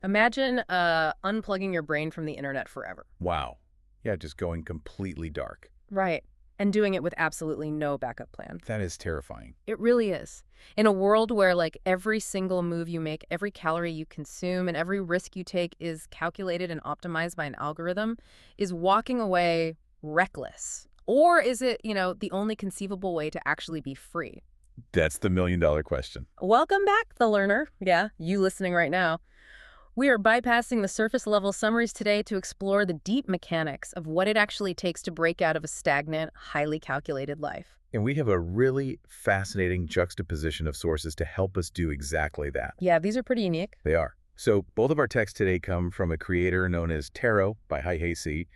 Imagine unplugging your brain from the internet forever. Wow. Yeah, just going completely dark. Right. And doing it with absolutely no backup plan. That is terrifying. It really is. In a world where, like, every single move you make, every calorie you consume, and every risk you take is calculated and optimized by an algorithm, is walking away reckless? Or is it, the only conceivable way to actually be free? That's the million-dollar question. Welcome back, the learner. Yeah, you listening right now. We are bypassing the surface-level summaries today to explore the deep mechanics of what it actually takes to break out of a stagnant, highly calculated life. And we have a really fascinating juxtaposition of sources to help us do exactly that. Yeah, these are pretty unique. They are. So both of our texts today come from a creator known as Tarot by Hi-Hey,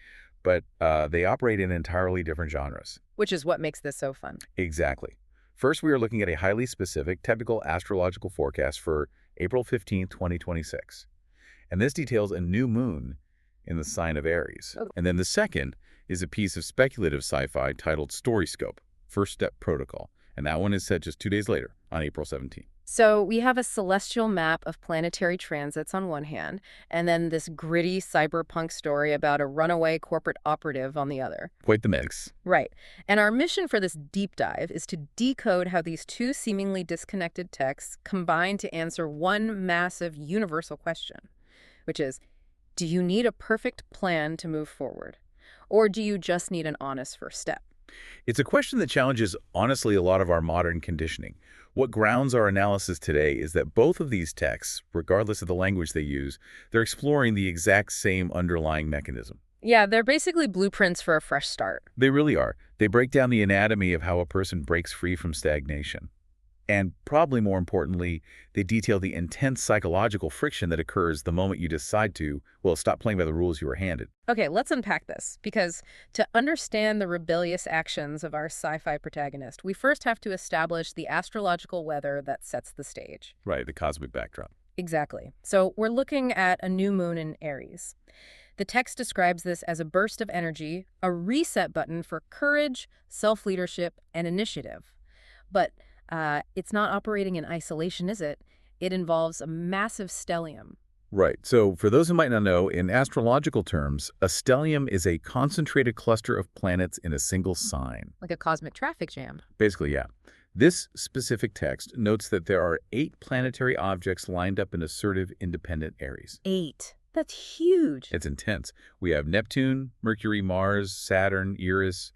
but they operate in entirely different genres. Which is what makes this so fun. Exactly. First, we are looking at a highly specific technical astrological forecast for April 15, 2026. And this details a new moon in the sign of Aries. Oh. And then the second is a piece of speculative sci-fi titled StoryScope, First Step Protocol. And that one is set just 2 days later, on April 17th. So we have a celestial map of planetary transits on one hand, and then this gritty cyberpunk story about a runaway corporate operative on the other. Quite the mix. Right. And our mission for this deep dive is to decode how these two seemingly disconnected texts combine to answer one massive universal question, which is, do you need a perfect plan to move forward? Or do you just need an honest first step? It's a question that challenges, honestly, a lot of our modern conditioning. What grounds our analysis today is that both of these texts, regardless of the language they use, they're exploring the exact same underlying mechanism. Yeah, they're basically blueprints for a fresh start. They really are. They break down the anatomy of how a person breaks free from stagnation. And probably more importantly, they detail the intense psychological friction that occurs the moment you decide to, well, stop playing by the rules you were handed. Okay, let's unpack this, because to understand the rebellious actions of our sci-fi protagonist, we first have to establish the astrological weather that sets the stage. Right, the cosmic backdrop. Exactly. So we're looking at a new moon in Aries. The text describes this as a burst of energy, a reset button for courage, self-leadership, and initiative. But it's not operating in isolation, is it? It involves a massive stellium. Right. So for those who might not know, in astrological terms, a stellium is a concentrated cluster of planets in a single sign. Like a cosmic traffic jam. Basically, yeah. This specific text notes that there are 8 planetary objects lined up in assertive, independent Aries. 8. That's huge. It's intense. We have Neptune, Mercury, Mars, Saturn, Eris,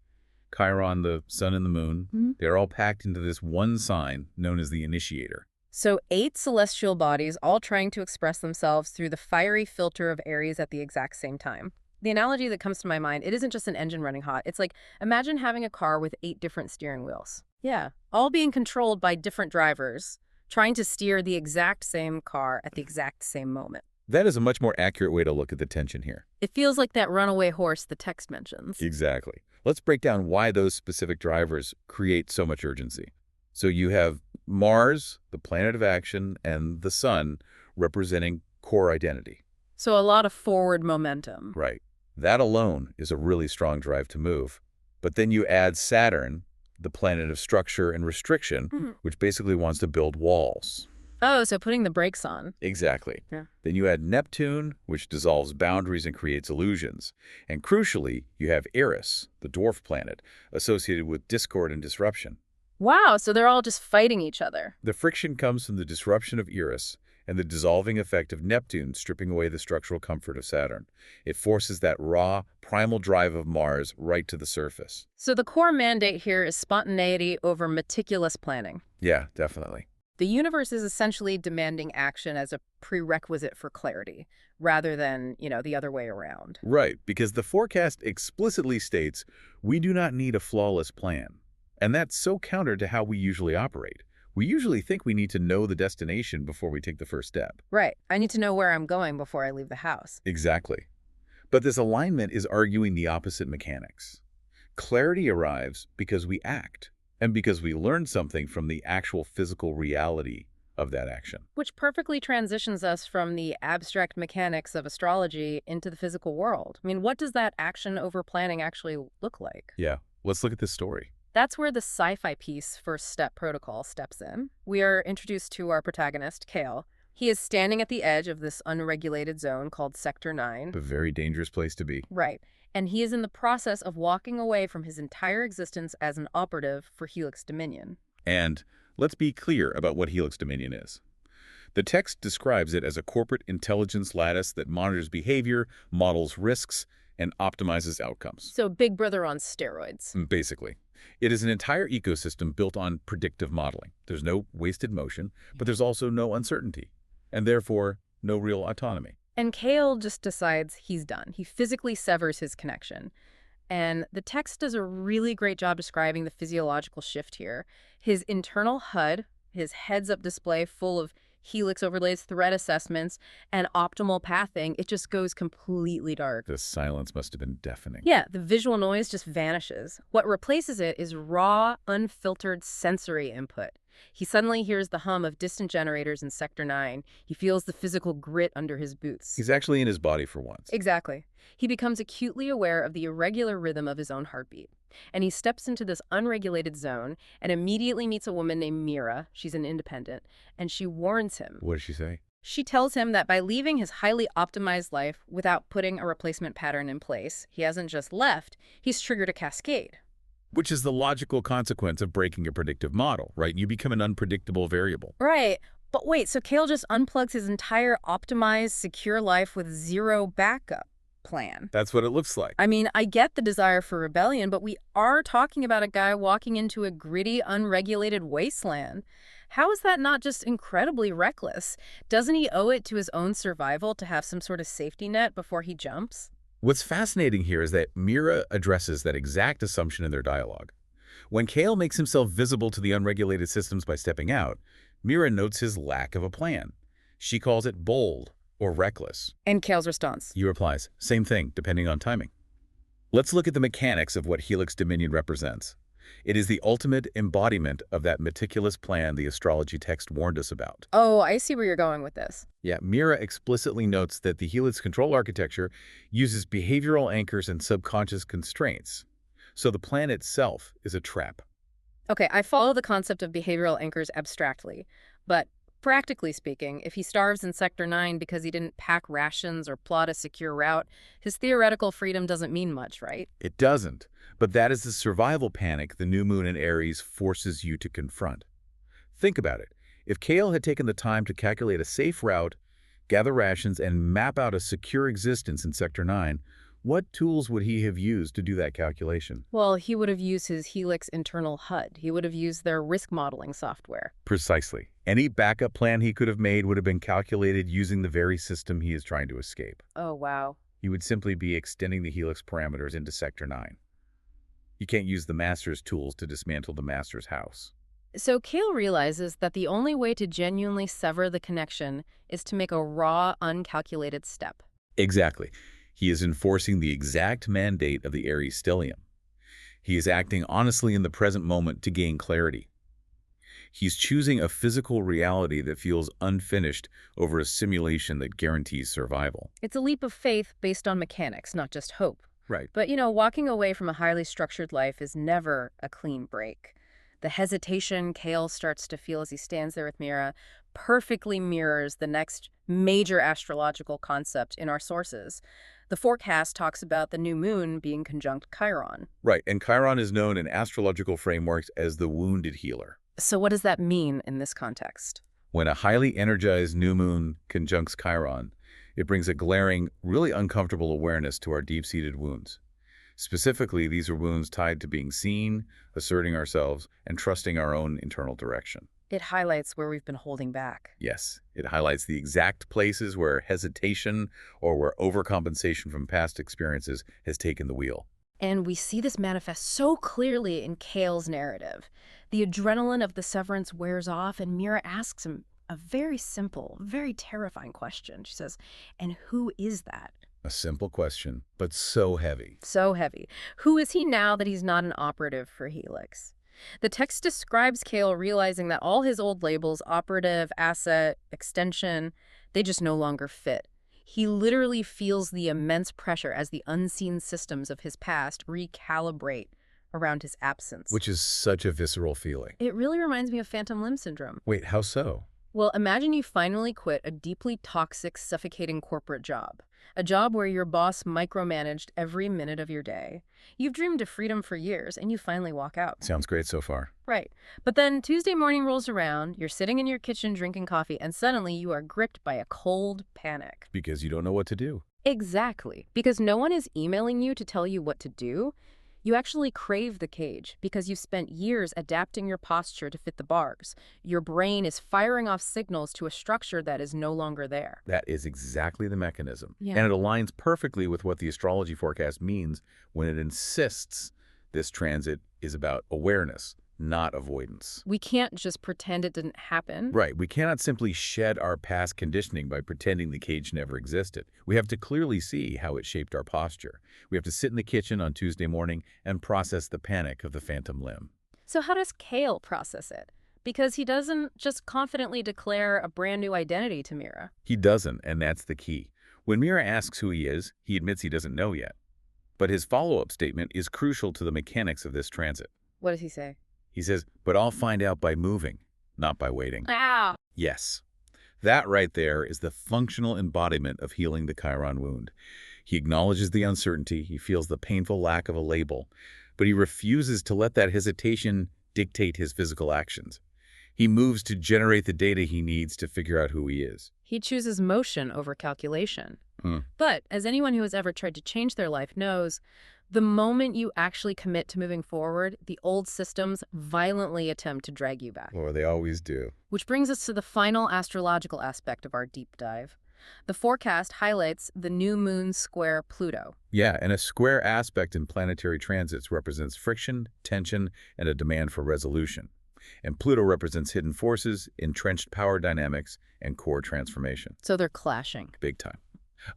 Chiron, the sun and the moon. Mm-hmm. They're all packed into this one sign known as the initiator. So 8 celestial bodies all trying to express themselves through the fiery filter of Aries at the exact same time. The analogy that comes to my mind, it isn't just an engine running hot. It's like, imagine having a car with 8 different steering wheels. Yeah, all being controlled by different drivers, trying to steer the exact same car at the exact same moment. That is a much more accurate way to look at the tension here. It feels like that runaway horse the text mentions. Exactly. Let's break down why those specific drivers create so much urgency. So you have Mars, the planet of action, and the sun representing core identity. So a lot of forward momentum. Right. That alone is a really strong drive to move. But then you add Saturn, the planet of structure and restriction, which basically wants to build walls. Oh, so putting the brakes on. Exactly. Yeah. Then you add Neptune, which dissolves boundaries and creates illusions. And crucially, you have Eris, the dwarf planet, associated with discord and disruption. Wow, so they're all just fighting each other. The friction comes from the disruption of Eris and the dissolving effect of Neptune stripping away the structural comfort of Saturn. It forces that raw, primal drive of Mars right to the surface. So the core mandate here is spontaneity over meticulous planning. Yeah, definitely. The universe is essentially demanding action as a prerequisite for clarity, rather than, the other way around. Right, because the forecast explicitly states we do not need a flawless plan. And that's so counter to how we usually operate. We usually think we need to know the destination before we take the first step. Right. I need to know where I'm going before I leave the house. Exactly. But this alignment is arguing the opposite mechanics. Clarity arrives because we act, and because we learn something from the actual physical reality of that action. Which perfectly transitions us from the abstract mechanics of astrology into the physical world. I mean, what does that action over planning actually look like? Yeah, let's look at this story. That's where the sci-fi piece, First Step Protocol, steps in. We are introduced to our protagonist, Kael. He is standing at the edge of this unregulated zone called Sector 9. A very dangerous place to be. Right. And he is in the process of walking away from his entire existence as an operative for Helix Dominion. And let's be clear about what Helix Dominion is. The text describes it as a corporate intelligence lattice that monitors behavior, models risks, and optimizes outcomes. So Big Brother on steroids. Basically, it is an entire ecosystem built on predictive modeling. There's no wasted motion, but there's also no uncertainty, and therefore no real autonomy. And Kael just decides he's done. He physically severs his connection. And the text does a really great job describing the physiological shift here. His internal HUD, his heads-up display full of helix overlays, threat assessments, and optimal pathing, it just goes completely dark. The silence must have been deafening. Yeah, the visual noise just vanishes. What replaces it is raw, unfiltered sensory input. He suddenly hears the hum of distant generators in Sector 9. He feels the physical grit under his boots. He's actually in his body for once. Exactly. He becomes acutely aware of the irregular rhythm of his own heartbeat. And he steps into this unregulated zone and immediately meets a woman named Mira. She's an independent. And she warns him. What does she say? She tells him that by leaving his highly optimized life without putting a replacement pattern in place, he hasn't just left, he's triggered a cascade. Which is the logical consequence of breaking a predictive model, right? You become an unpredictable variable. Right. But wait, so Kael just unplugs his entire optimized, secure life with zero backup plan. That's what it looks like. I mean, I get the desire for rebellion, but we are talking about a guy walking into a gritty, unregulated wasteland. How is that not just incredibly reckless? Doesn't he owe it to his own survival to have some sort of safety net before he jumps? What's fascinating here is that Mira addresses that exact assumption in their dialogue. When Kael makes himself visible to the unregulated systems by stepping out, Mira notes his lack of a plan. She calls it bold or reckless. And Kael's response? He replies, same thing, depending on timing. Let's look at the mechanics of what Helix Dominion represents. It is the ultimate embodiment of that meticulous plan the astrology text warned us about. Oh, I see where you're going with this. Yeah, Mira explicitly notes that the Helix control architecture uses behavioral anchors and subconscious constraints. So the plan itself is a trap. Okay, I follow the concept of behavioral anchors abstractly, but practically speaking, if he starves in Sector 9 because he didn't pack rations or plot a secure route, his theoretical freedom doesn't mean much, right? It doesn't, but that is the survival panic the new moon in Aries forces you to confront. Think about it. If Kael had taken the time to calculate a safe route, gather rations, and map out a secure existence in Sector 9, what tools would he have used to do that calculation? Well, he would have used his Helix internal HUD. He would have used their risk modeling software. Precisely. Any backup plan he could have made would have been calculated using the very system he is trying to escape. Oh, wow. He would simply be extending the Helix parameters into Sector 9. You can't use the Master's tools to dismantle the Master's house. So Kael realizes that the only way to genuinely sever the connection is to make a raw, uncalculated step. Exactly. He is enforcing the exact mandate of the Aries stellium. He is acting honestly in the present moment to gain clarity. He's choosing a physical reality that feels unfinished over a simulation that guarantees survival. It's a leap of faith based on mechanics, not just hope. Right. But, walking away from a highly structured life is never a clean break. The hesitation Kael starts to feel as he stands there with Mira perfectly mirrors the next major astrological concept in our sources. The forecast talks about the new moon being conjunct Chiron. Right, and Chiron is known in astrological frameworks as the wounded healer. So what does that mean in this context? When a highly energized new moon conjuncts Chiron, it brings a glaring, really uncomfortable awareness to our deep-seated wounds. Specifically, these are wounds tied to being seen, asserting ourselves, and trusting our own internal direction. It highlights where we've been holding back. Yes, it highlights the exact places where hesitation or where overcompensation from past experiences has taken the wheel. And we see this manifest so clearly in Kael's narrative. The adrenaline of the severance wears off, and Mira asks him a very simple, very terrifying question. She says, "And who is that?" A simple question, but so heavy. So heavy. Who is he now that he's not an operative for Helix? The text describes Kael realizing that all his old labels, operative, asset, extension, they just no longer fit. He literally feels the immense pressure as the unseen systems of his past recalibrate around his absence. Which is such a visceral feeling. It really reminds me of phantom limb syndrome. Wait, how so? Well, imagine you finally quit a deeply toxic, suffocating corporate job. A job where your boss micromanaged every minute of your day. You've dreamed of freedom for years, and you finally walk out. Sounds great so far. Right. But then Tuesday morning rolls around, you're sitting in your kitchen drinking coffee, and suddenly you are gripped by a cold panic. Because you don't know what to do. Exactly. Because no one is emailing you to tell you what to do. You actually crave the cage because you've spent years adapting your posture to fit the bars. Your brain is firing off signals to a structure that is no longer there. That is exactly the mechanism. Yeah. And it aligns perfectly with what the astrology forecast means when it insists this transit is about awareness, not avoidance. We can't just pretend it didn't happen. Right. We cannot simply shed our past conditioning by pretending the cage never existed. We have to clearly see how it shaped our posture. We have to sit in the kitchen on Tuesday morning and process the panic of the phantom limb. So how does Kael process it? Because he doesn't just confidently declare a brand new identity to Mira. He doesn't, and that's the key. When Mira asks who he is, he admits he doesn't know yet. But his follow-up statement is crucial to the mechanics of this transit. What does he say? He says, but I'll find out by moving, not by waiting. Ow! Yes. That right there is the functional embodiment of healing the Chiron wound. He acknowledges the uncertainty, he feels the painful lack of a label, but he refuses to let that hesitation dictate his physical actions. He moves to generate the data he needs to figure out who he is. He chooses motion over calculation. Hmm. But as anyone who has ever tried to change their life knows, the moment you actually commit to moving forward, the old systems violently attempt to drag you back. Or they always do. Which brings us to the final astrological aspect of our deep dive. The forecast highlights the new moon square Pluto. Yeah, and a square aspect in planetary transits represents friction, tension, and a demand for resolution. And Pluto represents hidden forces, entrenched power dynamics, and core transformation. So they're clashing. Big time.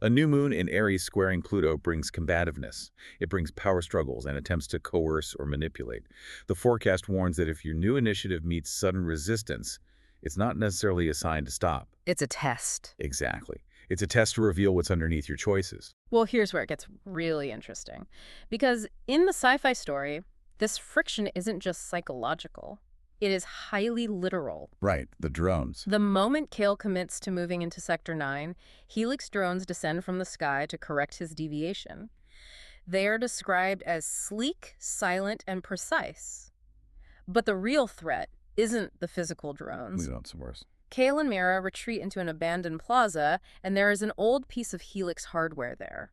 A new moon in Aries squaring Pluto brings combativeness. It brings power struggles and attempts to coerce or manipulate. The forecast warns that if your new initiative meets sudden resistance, it's not necessarily a sign to stop. It's a test. Exactly. It's a test to reveal what's underneath your choices. Well, here's where it gets really interesting. Because in the sci-fi story, this friction isn't just psychological. It is highly literal. Right, the drones. The moment Kael commits to moving into Sector 9, Helix drones descend from the sky to correct his deviation. They are described as sleek, silent, and precise. But the real threat isn't the physical drones. We want some worse. Kael and Mira retreat into an abandoned plaza, and there is an old piece of Helix hardware there.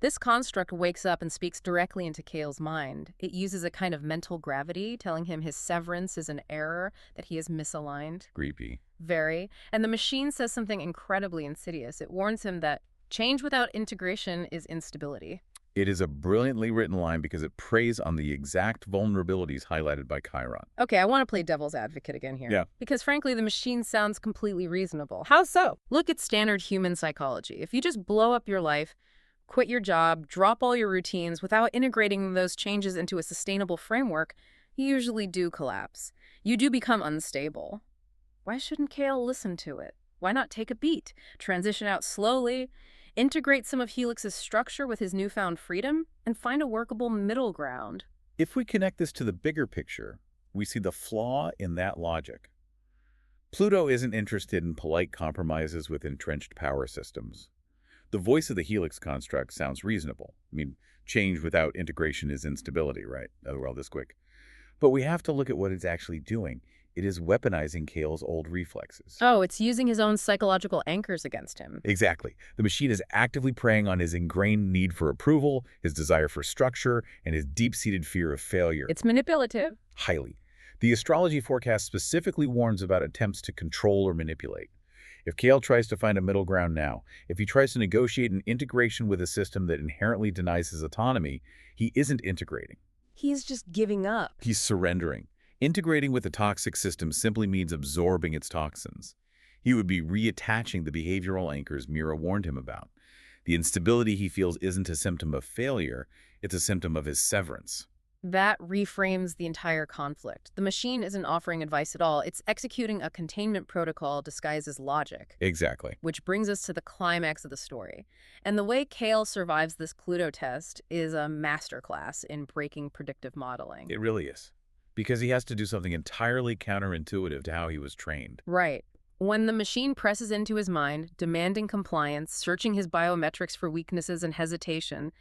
This construct wakes up and speaks directly into Kael's mind. It uses a kind of mental gravity, telling him his severance is an error, that he is misaligned. Creepy. Very. And the machine says something incredibly insidious. It warns him that change without integration is instability. It is a brilliantly written line because it preys on the exact vulnerabilities highlighted by Chiron. Okay, I want to play devil's advocate again here. Yeah. Because frankly, the machine sounds completely reasonable. How so? Look at standard human psychology. If you just blow up your life, quit your job, drop all your routines without integrating those changes into a sustainable framework, you usually do collapse. You do become unstable. Why shouldn't Kael listen to it? Why not take a beat, transition out slowly, integrate some of Helix's structure with his newfound freedom, and find a workable middle ground? If we connect this to the bigger picture, we see the flaw in that logic. Pluto isn't interested in polite compromises with entrenched power systems. The voice of the Helix construct sounds reasonable. I mean, change without integration is instability, right? Well, this quick. But we have to look at what it's actually doing. It is weaponizing Kael's old reflexes. Oh, it's using his own psychological anchors against him. Exactly. The machine is actively preying on his ingrained need for approval, his desire for structure, and his deep-seated fear of failure. It's manipulative. Highly. The astrology forecast specifically warns about attempts to control or manipulate. If Kael tries to find a middle ground now, if he tries to negotiate an integration with a system that inherently denies his autonomy, he isn't integrating. He's just giving up. He's surrendering. Integrating with a toxic system simply means absorbing its toxins. He would be reattaching the behavioral anchors Mira warned him about. The instability he feels isn't a symptom of failure, it's a symptom of his severance. That reframes the entire conflict. The machine isn't offering advice at all. It's executing a containment protocol disguised as logic. Exactly. Which brings us to the climax of the story. And the way Kael survives this Pluto test is a masterclass in breaking predictive modeling. It really is. Because he has to do something entirely counterintuitive to how he was trained. Right. When the machine presses into his mind, demanding compliance, searching his biometrics for weaknesses and hesitation,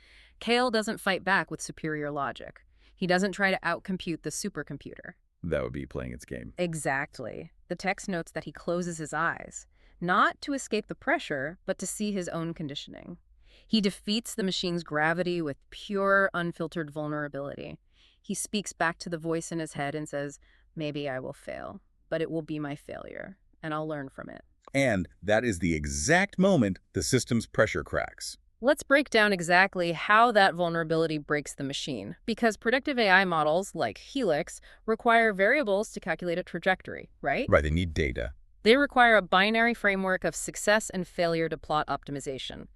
Kael doesn't fight back with superior logic. He doesn't try to outcompute the supercomputer. That would be playing its game. Exactly. The text notes that he closes his eyes, not to escape the pressure, but to see his own conditioning. He defeats the machine's gravity with pure, unfiltered vulnerability. He speaks back to the voice in his head and says, maybe I will fail, but it will be my failure, and I'll learn from it. And that is the exact moment the system's pressure cracks. Let's break down exactly how that vulnerability breaks the machine, because predictive AI models, like Helix, require variables to calculate a trajectory, right? Right, they need data. They require a binary framework of success and failure to plot optimization.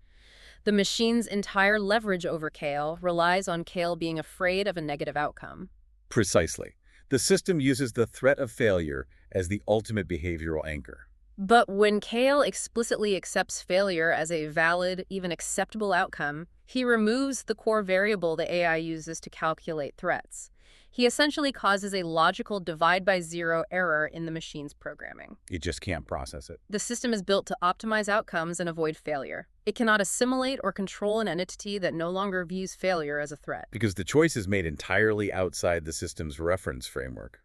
The machine's entire leverage over Kael relies on Kael being afraid of a negative outcome. Precisely. The system uses the threat of failure as the ultimate behavioral anchor. But when Kael explicitly accepts failure as a valid, even acceptable outcome, he removes the core variable the AI uses to calculate threats. He essentially causes a logical divide-by-zero error in the machine's programming. It just can't process it. The system is built to optimize outcomes and avoid failure. It cannot assimilate or control an entity that no longer views failure as a threat. Because the choice is made entirely outside the system's reference framework.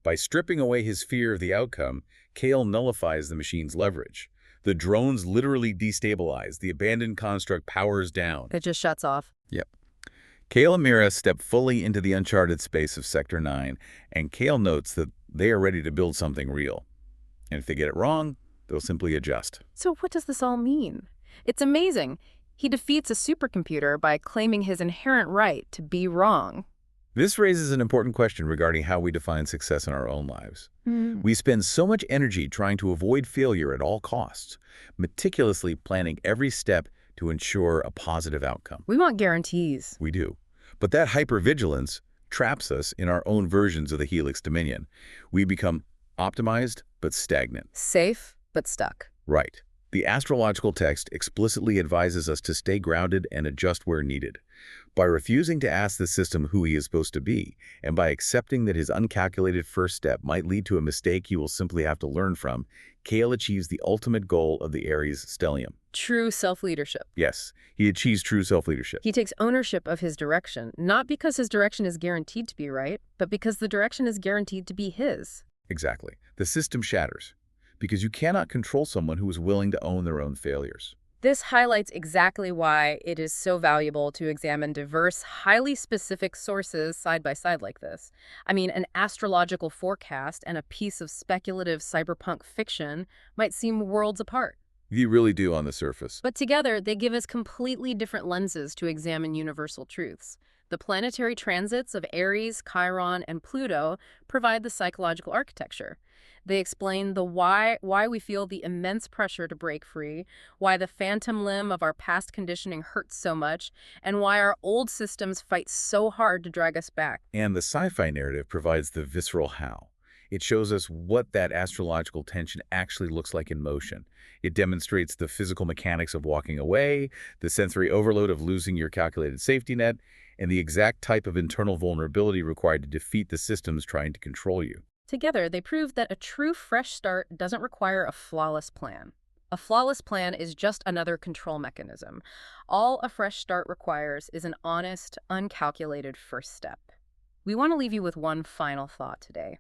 By stripping away his fear of the outcome, Kael nullifies the machine's leverage. The drones literally destabilize. The abandoned construct powers down. It just shuts off. Yep. Kael and Mira step fully into the uncharted space of Sector 9, and Kael notes that they are ready to build something real. And if they get it wrong, they'll simply adjust. So what does this all mean? It's amazing. He defeats a supercomputer by claiming his inherent right to be wrong. This raises an important question regarding how we define success in our own lives. We spend so much energy trying to avoid failure at all costs, meticulously planning every step to ensure a positive outcome. We want guarantees. We do. But that hypervigilance traps us in our own versions of the Helix Dominion. We become optimized but stagnant. Safe, but stuck. Right. The astrological text explicitly advises us to stay grounded and adjust where needed. By refusing to ask the system who he is supposed to be, and by accepting that his uncalculated first step might lead to a mistake he will simply have to learn from, Kael achieves the ultimate goal of the Aries stellium. True self-leadership. Yes, he achieves true self-leadership. He takes ownership of his direction, not because his direction is guaranteed to be right, but because the direction is guaranteed to be his. Exactly. The system shatters, because you cannot control someone who is willing to own their own failures. This highlights exactly why it is so valuable to examine diverse, highly specific sources side by side like this. I mean, an astrological forecast and a piece of speculative cyberpunk fiction might seem worlds apart. You really do on the surface. But together, they give us completely different lenses to examine universal truths. The planetary transits of Aries, Chiron, and Pluto provide the psychological architecture. They explain the why we feel the immense pressure to break free, why the phantom limb of our past conditioning hurts so much, and why our old systems fight so hard to drag us back. And the sci-fi narrative provides the visceral how. It shows us what that astrological tension actually looks like in motion. It demonstrates the physical mechanics of walking away, the sensory overload of losing your calculated safety net, and the exact type of internal vulnerability required to defeat the systems trying to control you. Together, they prove that a true fresh start doesn't require a flawless plan. A flawless plan is just another control mechanism. All a fresh start requires is an honest, uncalculated first step. We want to leave you with one final thought today.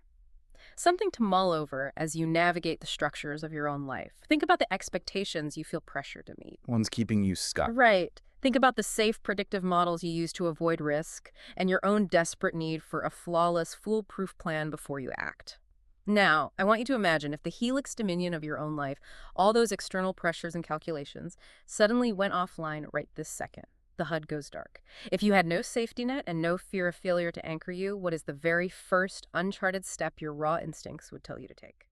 Something to mull over as you navigate the structures of your own life. Think about the expectations you feel pressure to meet. One's keeping you stuck. Right. Think about the safe predictive models you use to avoid risk and your own desperate need for a flawless, foolproof plan before you act. Now, I want you to imagine if the Helix Dominion of your own life, all those external pressures and calculations, suddenly went offline right this second. The HUD goes dark. If you had no safety net and no fear of failure to anchor you, what is the very first uncharted step your raw instincts would tell you to take?